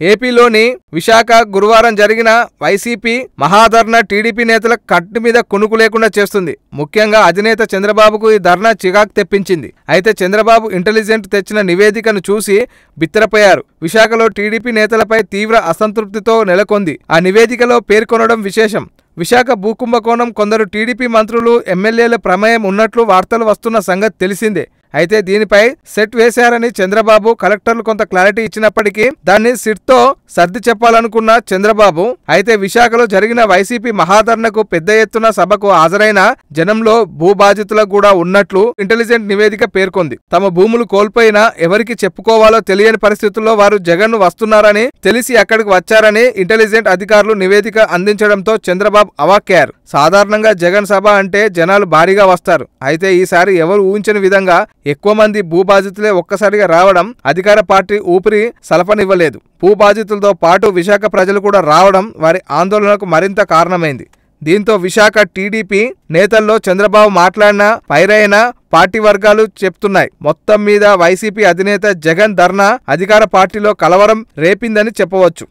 ఏపీలోని విశాఖ గురువారం జరిగిన వైసీపీ మహాధర్నా టీడీపీ నేతల కట్టు మీద కునుకు లేకుండా చేస్తుంది. ముఖ్యంగా అధినేత చంద్రబాబుకు ఈ ధర్నా చికాకు తెప్పించింది. అయితే చంద్రబాబు ఇంటెలిజెంట్ తెచ్చిన నివేదికను చూసి బిత్తరపోయారు. విశాఖలో టీడీపీ నేతలపై తీవ్ర అసంతృప్తితో నెలకొంది. ఆ నివేదికలో పేర్కొనడం విశేషం. విశాఖ భూకుంభకోణం కొందరు టీడీపీ మంత్రులు ఎమ్మెల్యేల ప్రమేయం ఉన్నట్లు వార్తలు వస్తున్న సంగతి తెలిసిందే. అయితే దీనిపై సెట్ వేశారని చంద్రబాబు కలెక్టర్లు కొంత క్లారిటీ ఇచ్చినప్పటికీ దాన్ని సిట్తో సర్ది చెప్పాలనుకున్న చంద్రబాబు అయితే విశాఖలో జరిగిన వైసీపీ మహాధర్నకు పెద్ద ఎత్తున సభకు హాజరైన జనంలో భూబాధితులకు కూడా ఉన్నట్లు ఇంటెలిజెంట్ నివేదిక పేర్కొంది. తమ భూములు కోల్పోయినా ఎవరికి చెప్పుకోవాలో తెలియని పరిస్థితుల్లో వారు జగన్ వస్తున్నారని తెలిసి అక్కడికి వచ్చారని ఇంటెలిజెంట్ అధికారులు నివేదిక అందించడంతో చంద్రబాబు అవాక్కయ్యారు. సాధారణంగా జగన్ సభ అంటే జనాలు భారీగా వస్తారు. అయితే ఈసారి ఎవరు ఊహించని విధంగా ఎక్కువ మంది భూబాధితులే ఒక్కసారిగా రావడం అధికార పార్టీ ఊపిరి సలపనివ్వలేదు. భూబాధితులతో పాటు విశాఖ ప్రజలు కూడా రావడం వారి ఆందోళనకు మరింత కారణమైంది. దీంతో విశాఖ టీడీపీ నేతల్లో చంద్రబాబు మాట్లాడిన పైరైన పార్టీ వర్గాలు చెప్తున్నాయి. మొత్తం మీద వైసీపీ అధినేత జగన్ ధర్నా అధికార పార్టీలో కలవరం రేపిందని చెప్పవచ్చు.